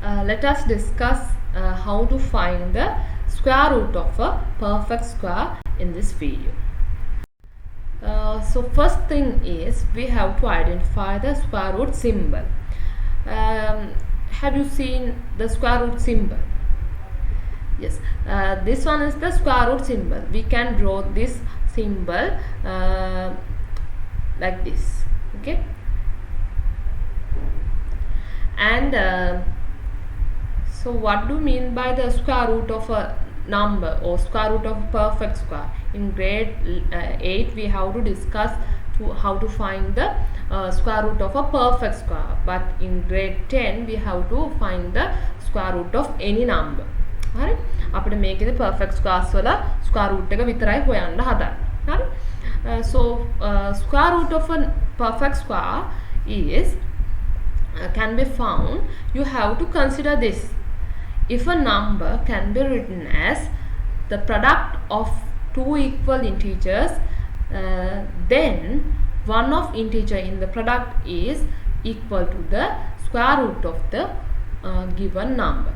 let us discuss how to find the square root of a perfect square in this video. So first thing is we have to identify the square root symbol. Have you seen the square root symbol? Yes, this one is the square root symbol. We can draw this symbol like this, okay? And so what do you mean by the square root of a number or square root of a perfect square? In grade 8 we have to discuss how to find the square root of a perfect square, but in grade 10 we have to find the square root of any number. හරි අපිට මේකේදී perfect squares වල square root එක විතරයි හොයන්න හදන්නේ. හරි so square root of a perfect square is can be found. You have to consider this: if a number can be written as the product of two equal integers, then one of integer in the product is equal to the square root of the given number.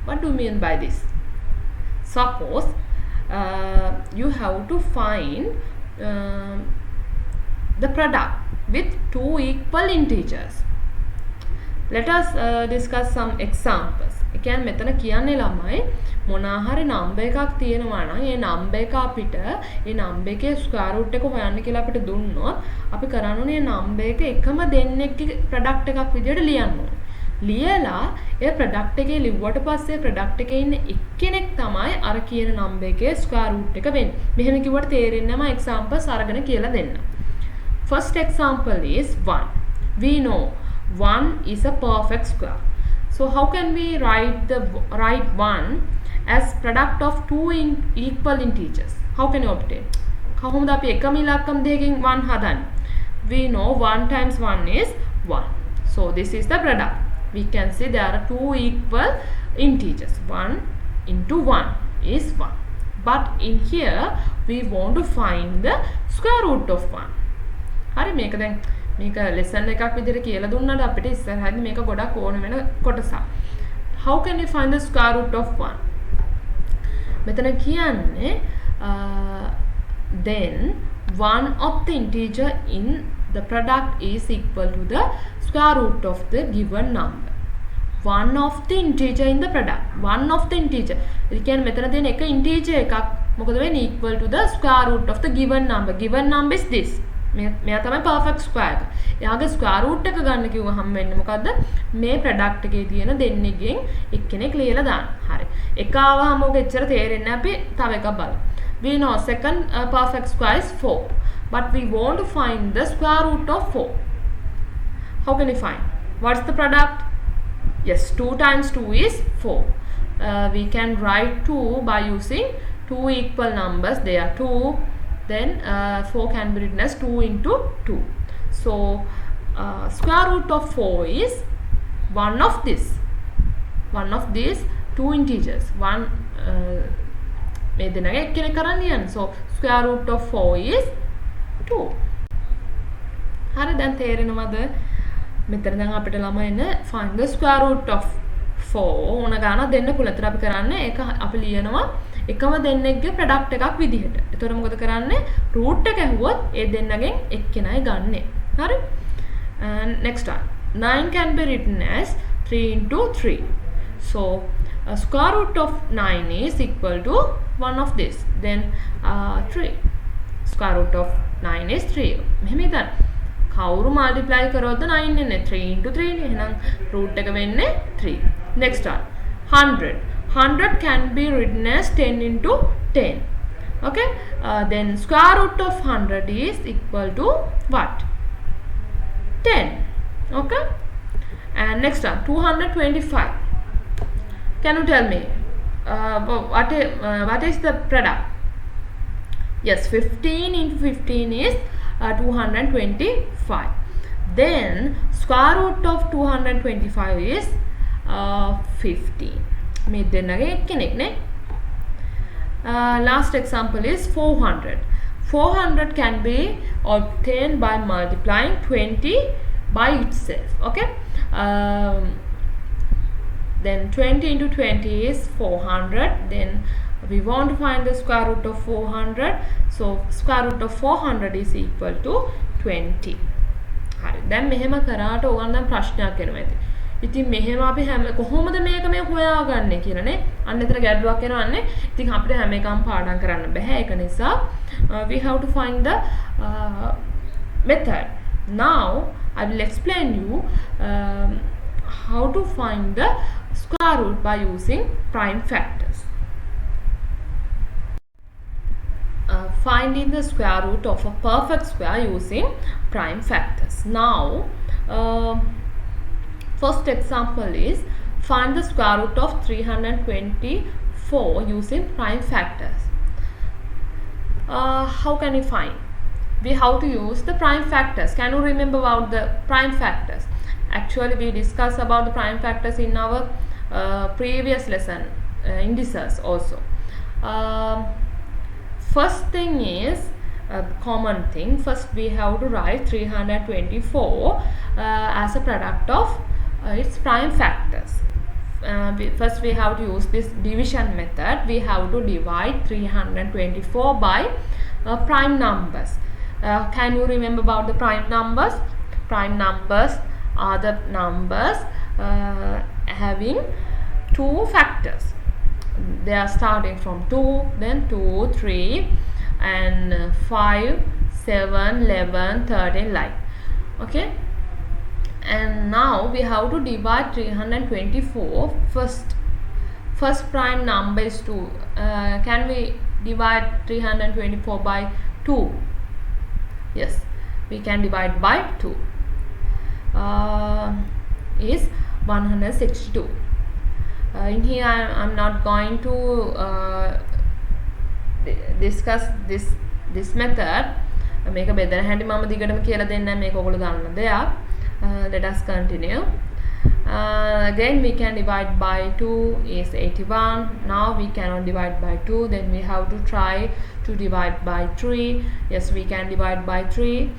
What do you mean by this? Suppose you have to find the product with two equal integers. Let us discuss some examples. ඒ කියන්නේ මෙතන කියන්නේ ළමයි මොනවා හරි number එකක් තියෙනවා නම් ඒ number එක අපිට ඒ number එකේ square root එක හොයන්න කියලා අපිට දුන්නොත් අපි කරන්න ඕනේ මේ number එක එකම දෙන්නෙක්ගේ product එකක් විදියට ලියන්න ඕනේ. ලියලා ඒ product එකේ ලිව්වට පස්සේ product එකේ ඉන්න එක්කෙනෙක් තමයි අර කියන number එකේ square root එක වෙන්නේ. මෙහෙම කිව්වට තේරෙන්නේ නැහැ. මම examples අරගෙන කියලා දෙන්න. First example is 1. We know 1 is a perfect square. So how can we write 1 as product of two equal integers? How can you obtain? කොහොමද අපි එකම ඉලක්කම් දෙකකින් 1 හදන්නේ? We know 1 times 1 is 1. So this is the product. We can see there are two equal integers. 1 into 1 is 1. But in here we want to find the square root of 1. හරි මේක දැන් මේක lesson එකක් විදිහට කියලා දුන්නාට අපිට ඉස්සරහදී මේක ගොඩක් ඕන වෙන කොටසක්. How can we find the square root of 1? මෙතන කියන්නේ then one of the integer in the product is equal to the square root of the given number. One of the integer in the product. One of the integer. ඒ කියන්නේ මෙතන තියෙන එක integer එකක් මොකද වෙන්නේ equal to the square root of the given number. Given number is this. මෙයා තමයි perfect square එක. එයාගේ square root එක ගන්න කිව්වහම වෙන්නේ මොකද්ද? මේ product එකේ තියෙන දෙන්නෙක්ගෙන් එක්කෙනෙක් ලියලා දාන්න. හරි. එක ආවහම ඔක එච්චර තේරෙන්නේ නැහැ. අපි තව එකක් බලමු. We know second perfect square is 4. But we want to find the square root of 4. How can we find? What's the product? Yes, 2 times 2 is 4. We can write 2 by using two equal numbers. They are 2. Then 4 can be written as 2 into 2. So square root of 4 is one of these two integers. One මේ දෙනගේ එක්කෙනෙක් කරන් ලියන්න. So square root of 4 is 2. හරි දැන් තේරෙනවද? මෙතන දැන් අපිට ළමයින්න find the square root of 4 ඕන ගානක් දෙන්න පුළුවන්. ඒතර අපි කරන්නේ ඒක අපි ලියනවා එකම දෙන්නෙක්ගේ product එකක් විදිහට. එතකොට මොකද කරන්නේ? root එක ඇහුවොත් ඒ දෙන්නගෙන් එක්කෙනයි ගන්නෙ. හරි? Next one. 9 can be written as 3 into 3. So square root of 9 is equal to one of this. Then 3. Square root of 9 is 3. මෙහෙම හිතන්න. කවුරු multiply කරොත්ද 9 එන්නේ? 3 into 3 නේ. එහෙනම් root එක වෙන්නේ 3. Next one. 100. 100 can be written as 10 into 10. Okay. Then square root of 100 is equal to what? 10. Okay. And next one. 225. Can you tell me what is the product? Yes, 15 into 15 is 225. Then square root of 225 is 15. මේ දෙන්නගේ එක්කෙනෙක් නේ. Last example is 400. 400 can be obtained by multiplying 20 by itself. Okay. then 20 into 20 is 400. Then we want to find the square root of 400, so square root of 400 is equal to 20. හරි දැන් මෙහෙම කරාට ඕගොල්ලන් දැන් ප්‍රශ්නයක් එනවා ඇති. ඉතින් මෙහෙම අපි හැම කොහොමද මේක මේ හොයාගන්නේ කියලානේ. අන්න එතන ගැටලුවක් එනවන්නේ. ඉතින් අපිට හැම එකම පාඩම් කරන්න බෑ. ඒක නිසා we have to find the method. Now I will explain you how to find the square root by using prime factors. Finding the square root of a perfect square using prime factors. Now first example is find the square root of 324 using prime factors. How can you find? We have to use the prime factors. Can you remember about the prime factors? Actually we discussed about the prime factors in our previous lesson, indices also. First thing is common thing. First we have to write 324 as a product of its prime factors. First we have to use this division method. We have to divide 324 by prime numbers. Can you remember about the prime numbers? Prime numbers are the numbers having two factors. They are starting from 2, then 2, 3 and 5, 7, 11, 13 like. Okay, and now we have to divide 324. First prime number is 2. Can we divide 324 by 2? Yes, we can divide by 2. Is 162. In here I'm not going to discuss this method. මේක බෙදන හැටි මම දිගටම කියලා දෙන්නම්. මේක ඔයගොල්ලෝ දන්න දෙයක්. Let us continue. Again we can divide by 2 is 81. Now we cannot divide by 2, then we have to try to divide by 3. Yes, we can divide by 3.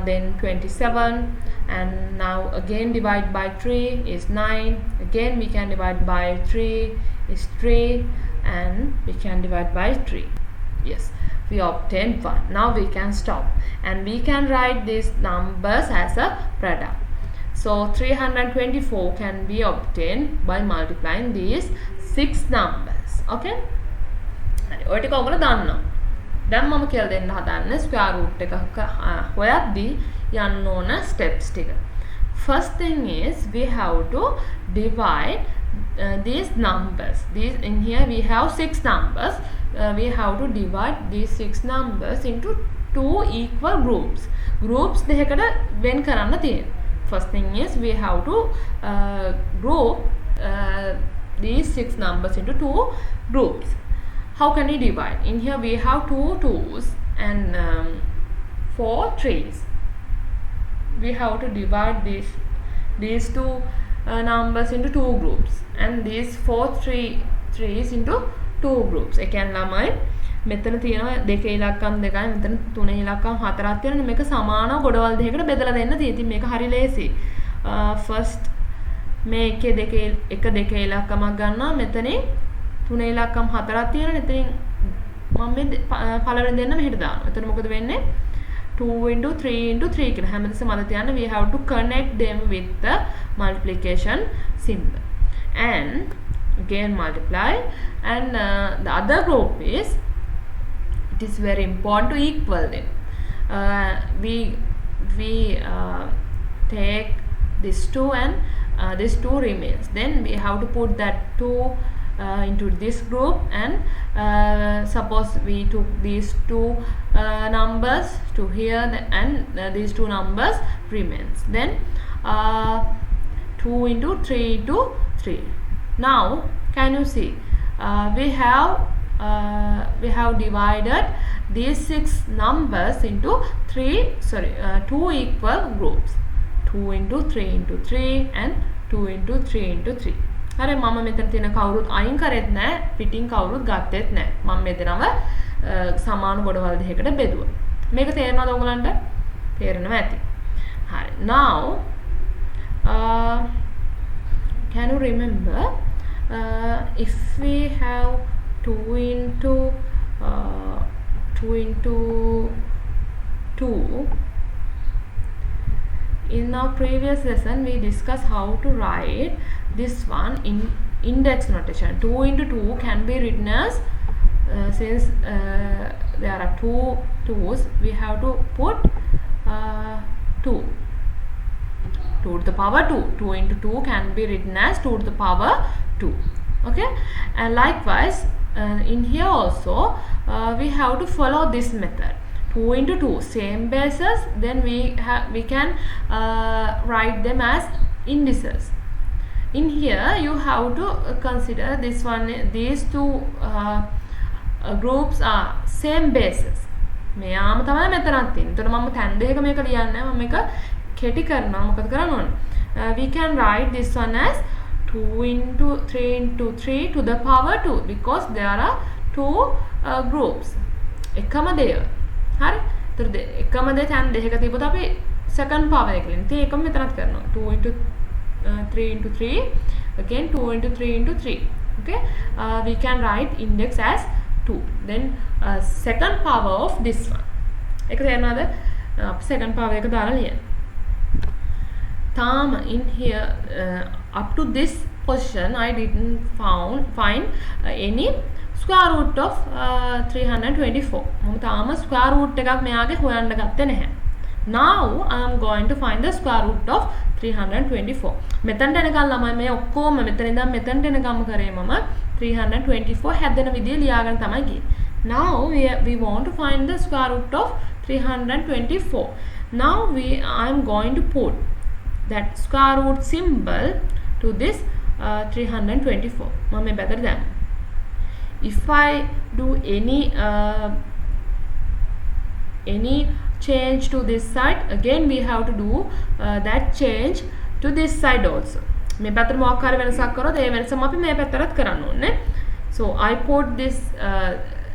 Then 27, and now again divide by 3 is 9. Again we can divide by 3 is 3, and we can divide by 3. Yes, we obtained 1. Now we can stop and we can write these numbers as a product. So 324 can be obtained by multiplying these 6 numbers. Okay, ඔය ටික ඔයගොල්ලෝ දන්නවා. දැන් මම කියලා දෙන්න හදන්නේ square root එකක හොයද්දී යන්න ඕන ස්ටෙප්ස් ටික. First thing is we have to divide these numbers. These in here we have 6 numbers. We have to divide these 6 numbers into 2 equal groups. Groups දෙකකට වෙන් කරන්න තියෙනවා. First thing is we have to group these 6 numbers into 2 groups. How can we divide? In here we have 2 2s and 4 3s. We have to divide these 2 numbers into 2 groups and these 4 3s into 2 groups. ඒ කියන්නේ ළමයි මෙතන තියෙනවා දෙක ඉලක්කම් දෙකයි මෙතන තුන ඉලක්කම් හතරක් තියෙනවා. මේක සමානව ගොඩවල් දෙකකට බෙදලා දෙන්න තියෙනවා. ඉතින් මේක හරි ලේසි. ෆස්ට් මේ එකේ දෙක එක දෙක ඉලක්කමක් ගන්නවා. මෙතනින් තුන ඉලක්කම් හතරක් තියෙනවා. එතනින් මම මේ පළවෙනි දෙන්න මෙහෙට දානවා. එතන මොකද වෙන්නේ? 2 into 3 into 3 කියලා හැමදෙස්සම අද තියන්න. We have to connect them with the multiplication symbol and again multiply, and the other group is, it is very important to equal them. We take this 2 and this 2 remains. Then we have to put that 2 into this group, and suppose we took these 2 numbers to here and these 2 numbers remains. Then 2 into 3 into 3. Now can you see we have divided these 6 numbers into 2 equal groups. 2 into 3 into 3 and 2 into 3 into 3. හරි මම මෙතන තියෙන කවුරුත් අයින් කරෙත් නැහැ, පිටින් කවුරුත් ගත්තෙත් නැහැ. මම මේ දෙනම සමාන ගොඩවල් දෙකකට බෙදුවා. මේක තේරෙනවද ඔයගලන්ට? තේරෙනවා ඇති. හරි. Now can you remember if we have 2 into 2 in our previous lesson we discussed how to write this one in index notation. 2 into 2 can be written as since there are two 2's, we have to put 2 to the power 2. 2 into 2 can be written as 2 to the power 2. Okay, and likewise in here also we have to follow this method. 2 into 2 same bases, then we can write them as indices. In here you have to consider this one, these two groups are same bases. මෙයාම තමයි මෙතනක් තියෙන්නේ. එතකොට මම තැන් දෙකක මේක ලියන්නේ නැහැ. මම මේක කෙටි කරනවා. මොකද කරන්න ඕනේ? We can write this one as 2 into 3 into 3 to the power 2 because there are two groups. එකම දෙය. හරි? එතකොට එකම දෙය තැන් දෙකක තිබුණොත් අපි second power එක ලියන්නේ. ඉතින් ඒකම මෙතනත් කරනවා. 2 into 3 into 3 again 2 into 3 into 3. Okay, we can write index as 2, then second power of this one. එක තේරෙනවද? second power එක දාලා ලියන්න. තාම in here up to this position I didn't find any square root of 324. මම තාම square root එකක් මෙයාගේ හොයන්න ගත්තේ නැහැ. Now I am going to find the square root of 324. මෙතනට එනකන් ළමයි මේ ඔක්කොම මෙතන ඉඳන් මෙතනට එනකම් කරේ මම 324 හැදෙන විදිය ලියාගෙන තමයි ගියේ. Now we want to find the square root of 324. Now I am going to put that square root symbol to this 324. මම මේ පැත්තට දාන්න. If I do any change to this side, again we have to do that change to this side also. මේ පැත්තට මොකක් හරි වෙනසක් කරොත් ඒ වෙනසම අපි මේ පැත්තටත් කරන්න ඕනේ. So I put this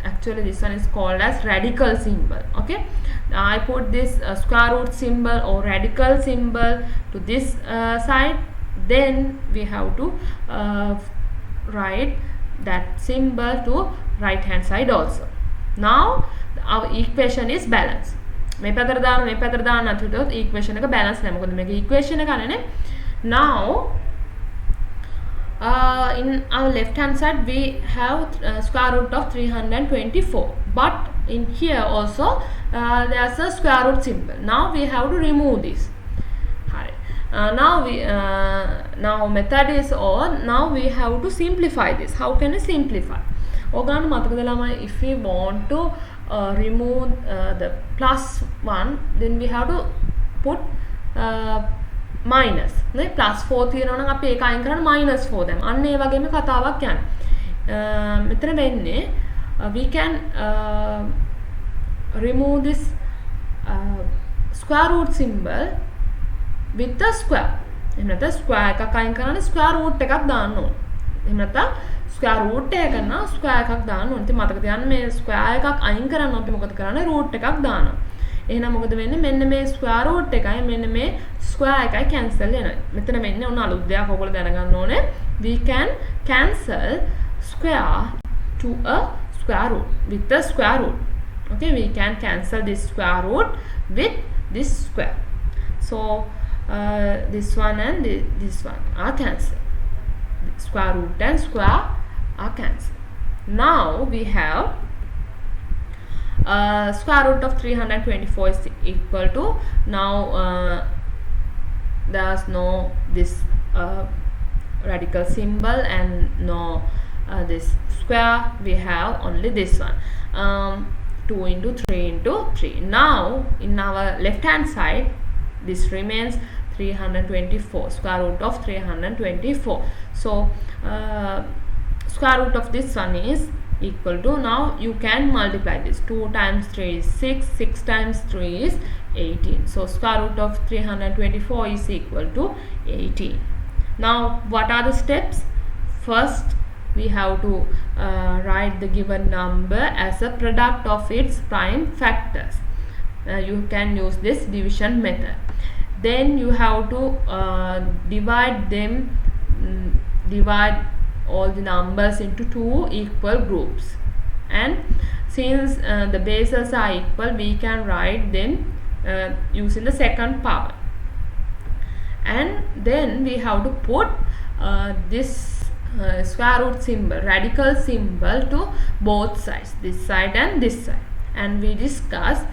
actually this one is called as radical symbol. Okay, I put this square root symbol or radical symbol to this side, then we have to write that symbol to right hand side also. Now our equation is balanced. මේ පැත්තට දාන්න නැතුව equation එක balance නැහැ. මොකද මේක equation එක නේ. Now in our left hand side we have square root of 324, but in here also there's a square root symbol. Now we have to remove this. Now method is on. Now we have to simplify this. How can we simplify? ඔයගොල්ලන්ට මතකද ළමයි, if we want to remove the plus 1, then we have to put minus. නේ plus 4 තියෙනවා නම් අපි ඒක අයින් කරන්න minus 4 දැන්. අන්න ඒ වගේම කතාවක් යන්නේ. මෙතන වෙන්නේ we can remove this square root symbol with the square. එහෙම නැත්නම් square එකක් අයින් කරන්න square root එකක් දාන්න ඕනේ. එහෙම නැත්නම් square root එක ගන්න square එකක් දාන්න ඕනේ. ඉතින් මතක තියාගන්න මේ square එකක් අයින් කරන්න අපි මොකද කරන්නේ? root එකක් දානවා. එහෙනම් මොකද වෙන්නේ? මෙන්න මේ square root එකයි මෙන්න මේ square එකයි cancel වෙනවා. මෙතන වෙන්නේ ඔන්න අලුත් දෙයක් ඔයගොල්ලෝ දැනගන්න ඕනේ. We can cancel square to a square root with the square root. Okay, we can cancel this square root with this square. So this one and this one are cancelled. Square root and square are cancelled. Now we have square root of 324 is equal to, now there's no this radical symbol and no this square, we have only this one, 2 into 3 into 3. Now in our left hand side this remains 324, square root of 324. So square root of this one is equal to, now you can multiply this. 2 times 3 is 6, 6 times 3 is 18. So square root of 324 is equal to 18. Now what are the steps? First we have to write the given number as a product of its prime factors. You can use this division method. Then you have to divide them divide all the numbers into two equal groups, and since the bases are equal, we can write them using the second power, and then we have to put this square root symbol, radical symbol, to both sides, this side and this side. And we discuss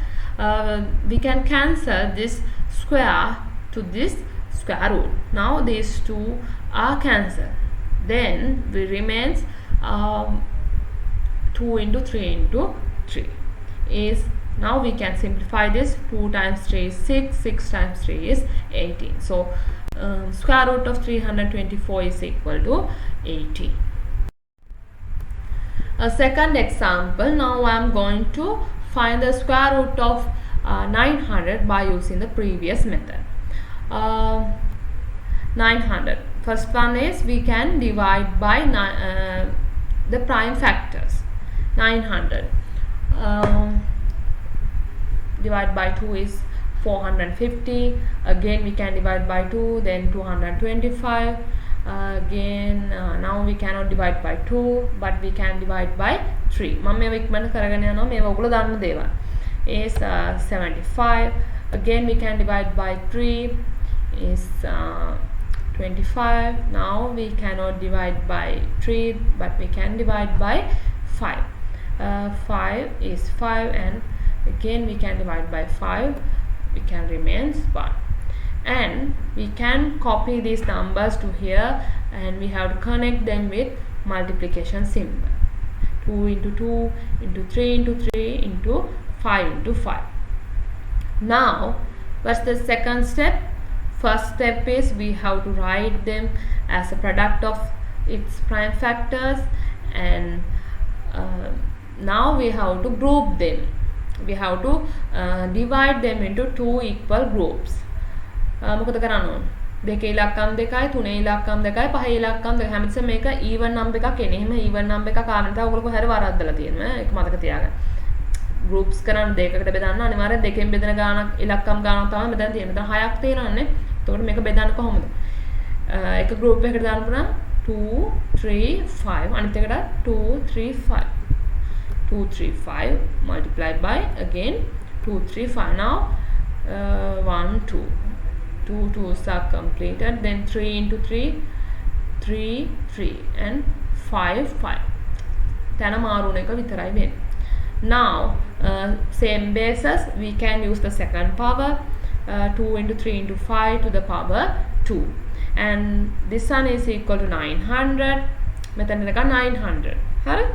we can cancel this square to this square root. Now these two are cancelled, then we remains 2 into 3 into 3 is, now we can simplify this. 2 times 3 is 6, 6 times 3 is 18. So square root of 324 is equal to 18. A second example, now I am going to find the square root of 900 by using the previous method. 900, first one is we can divide by the prime factors. 900 divide by 2 is 450. Again we can divide by 2, then 225. Again now we cannot divide by 2, but we can divide by 3. මම මේව ඉක්මනට කරගෙන යනවා, මේව ඔයගොල්ලෝ දන්න දේවල්. is 75. Again we can divide by 3 is 25. Now we cannot divide by 3, but we can divide by 5. 5 is 5, and again we can divide by 5, we can remains 1. And we can copy these numbers to here, and we have to connect them with multiplication symbol. 2 into 2 into 3 into 3 into 5 into 5. Now what's the second step? First step is we have to write them as a product of its prime factors, and now we have to group them. We have to divide them into two equal groups. මොකද කරන්න ඕන? දෙකේ ඉලක්කම් දෙකයි, තුනේ ඉලක්කම් දෙකයි, පහේ ඉලක්කම් දෙකයි. හැමතිස්සෙම මේක even number එකක් එන්නේ. එහෙම even number එකක් ආවම තමයි ඔයගොල්ලෝ කොහරි වරද්දලා තියෙනවා. ඒක මතක තියාගන්න. groups කරන්න දෙකකට බෙදන්න අනිවාර්යෙන් දෙකෙන් බෙදෙන ගානක් ඉලක්කම් ගානක් තමයි මෙතන තියෙන්නේ. මෙතන හයක් තියෙනවානේ. එතකොට මේක බෙදන්න කොහොමද? එක group එකකට දාන්න පුළුවන් 2 3 5. අනිත් එකට 2 3 5. 2 3 5 multiplied by again 2 3 5. Now 1 2. 2 2s are completed, then 3 into 3 3 3 and 5 5. තැන මාරුන එක විතරයි වෙන්නේ. Now same basis we can use the second power, 2 into 3 into 5 to the power 2, and this one is equal to 900. මෙතන එක 900 හරි.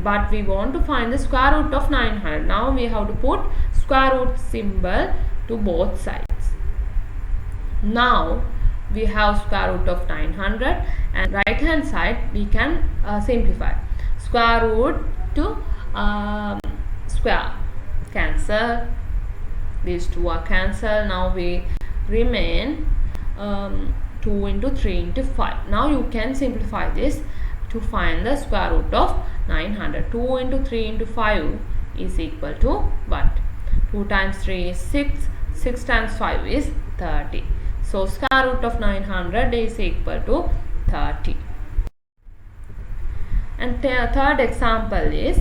But we want to find the square root of 900. Now we have to put square root symbol to both sides. Now we have square root of 900, and right hand side we can simplify. Square root to square cancel, these two are cancelled. Now we remain 2 into 3 into 5. Now you can simplify this to find the square root of 900. 2 into 3 into 5 is equal to what? 2 times 3 is 6. 6 times 5 is 30. So square root of 900 is equal to 30. And third example is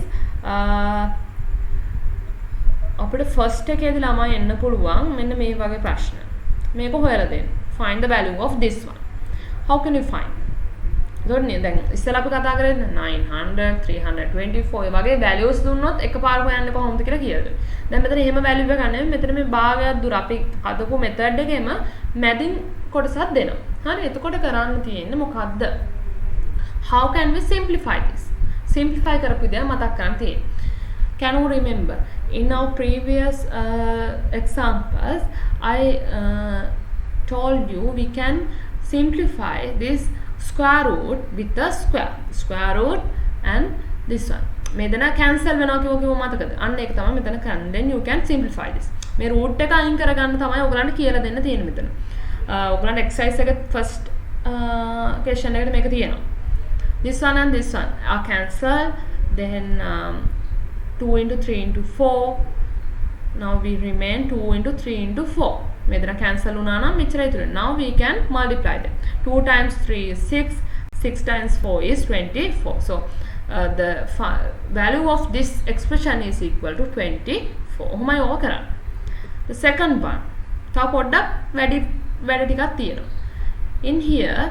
අපිට first එකේදී ළමයි එන්න පුළුවන් මෙන්න මේ වගේ ප්‍රශ්න. මේක හොයලා දෙන්න. Find the value of this one. How can you find? එතකොට නේ දැන් ඉස්සෙල්ලා අපි කතා කරේ 900 324 වගේ values දුන්නොත් එකපාර හොයන්න කොහොමද කියලා කියලා. දැන් මෙතන එහෙම value එකක් නැහැ. මෙතන මේ භාගයක් දුර අපි හදපු method එකේම මැදින් කොටසක් දෙනවා. හරි. එතකොට කරන්න තියෙන්නේ මොකද්ද? How can we simplify this? Simplify කරපු දේ මතක් කරන් තියෙන්නේ. Can you remember in our previous examples I told you we can simplify this square root with the square root and this one. මේ දෙන cancel වෙනවා කිව්ව මතකද? අන්න ඒක තමයි මෙතන කරන්නේ. Then you can simplify this. මේ root එක අයින් කරගන්න තමයි ඔයගලන්ට කියලා දෙන්න තියෙන්නේ මෙතන. ඔයගලන්ට exercise එක first question එකට මේක තියෙනවා. This one and this one are cancelled. Then 2 into 3 into 4. Now we remain 2 into 3 into 4. මෙතන cancel වුණා නම් මෙච්චරයි ඉතුරු වෙන්නේ. Now we can multiply them. 2 times 3 is 6, 6 times 4 is 24. So the value of this expression is equal to 24. ඔහොමයි ඕක කරන්නේ. The second one. තව පොඩ්ඩක් වැඩි ටිකක් තියෙනවා. In here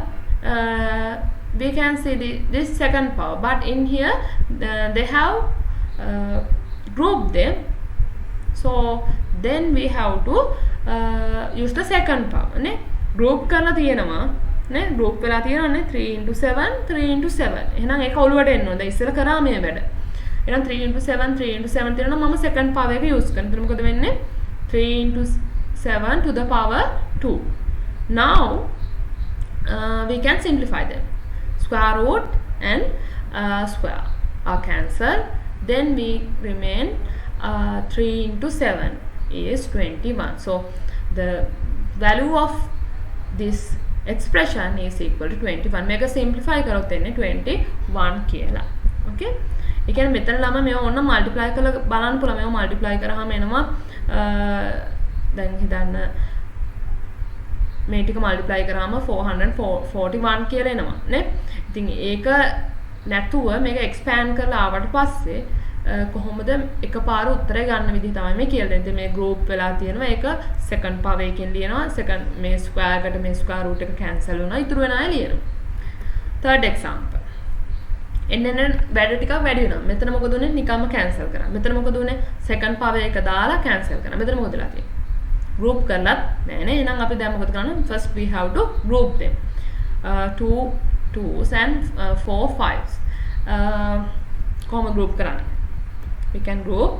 we can see this second power, but in here they have grouped them, so then we have to use the second power නේ group කරලා තියෙනවා නේ group වෙලා තියෙනවා නේ 3 into 7 3 into 7 එහෙනම් ඒක ඔළුවට එන්න ඕනේ. දැන් ඉස්සෙල්ලා කරා මේ වැඩ. එහෙනම් 3 into 7 3 into 7 තියෙනවා මම second power එක use කරනවා. එතන මොකද වෙන්නේ 3 into 7 to the power 2. Now we can simplify them. Square root and square are cancelled. Then we remain 3 into 7 is 21. So the value of this expression is equal to 21. මේක simplify කරොත් එන්නේ 21 කියලා. Okay? ඒ කියන්නේ මෙතන ළම මේව ඕන multiply කරලා බලන්න පුළුවන්. මේව multiply කරාම එනවා දැන් හිතන්න මේ ටික multiply කරාම 441 කියලා එනවා නේ. ඉතින් ඒක නැතුව මේක expand කරලා ආවට පස්සේ කොහොමද එකපාර උත්තරය ගන්න විදිහ තමයි මේ කියලා දෙන්නේ. මේ group වෙලා තියෙනවා. ඒක second power එකෙන් ලියනවා. second මේ square එකට මේ square root එක cancel වුණා. ඉතුරු වෙන අය ලියනවා. third example. එන්න වැඩ ටිකක් වැඩි වෙනවා. මෙතන මොකද උනේ? නිකම්ම cancel කරා. මෙතන මොකද උනේ? second power එක දාලා cancel කරා. මෙතන මොකද වෙලා තියෙන්නේ? group කරලත් නෑ නේ. එහෙනම් අපි දැන් මොකද කරන්නේ? first we have to group them. 2 2s and 4 5s. කොහොම group කරන්නේ? We can group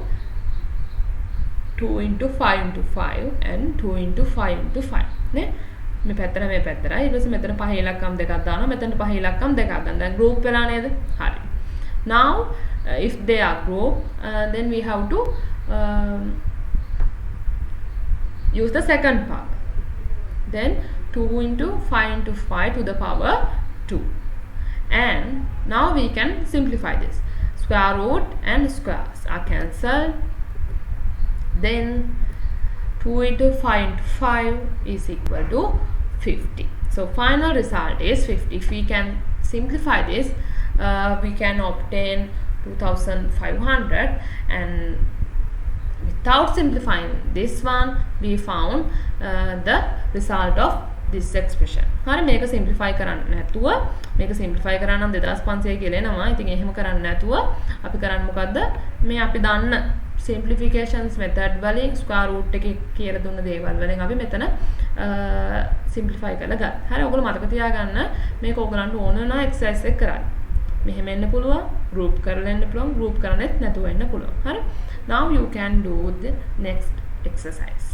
2 into 5 into 5 and 2 into 5 into 5 නේ. මේ පැත්තට ඊට පස්සේ මෙතන පහ ඉලක්කම් දෙකක් දානවා. මෙතන පහ ඉලක්කම් දෙකක් දානවා. දැන් group වෙලා නේද? හරි. Now if they are group then we have to use the second power. Then 2 into 5 into 5 to the power 2. And now we can simplify this. Square root and squares are cancelled. Then 2 into 5 into 5 is equal to 50. So final result is 50. If we can simplify this, we can obtain 2500, and without simplifying this one we found the result of this expression. හරි මේක simplify කරන්න නැතුව මේක simplify කරා නම් 2500 කියලා එනවා. ඉතින් එහෙම කරන්න නැතුව අපි කරන්නේ මොකද්ද? මේ අපි දන්න simplifications method වලින් square root එකේ කියලා දුන්න දේවල් වලින් අපි මෙතන simplify කරලා ගන්න. හරි ඔයගොල්ලෝ මතක තියාගන්න මේක ඔයගලන්ට ඕන වෙනවා exercise එක කරන්න. මෙහෙම එන්න පුළුවන්, group කරලා එන්න පුළුවන්, group කරන්නේත් නැතුව එන්න පුළුවන්. හරි. Now you can do the next exercise.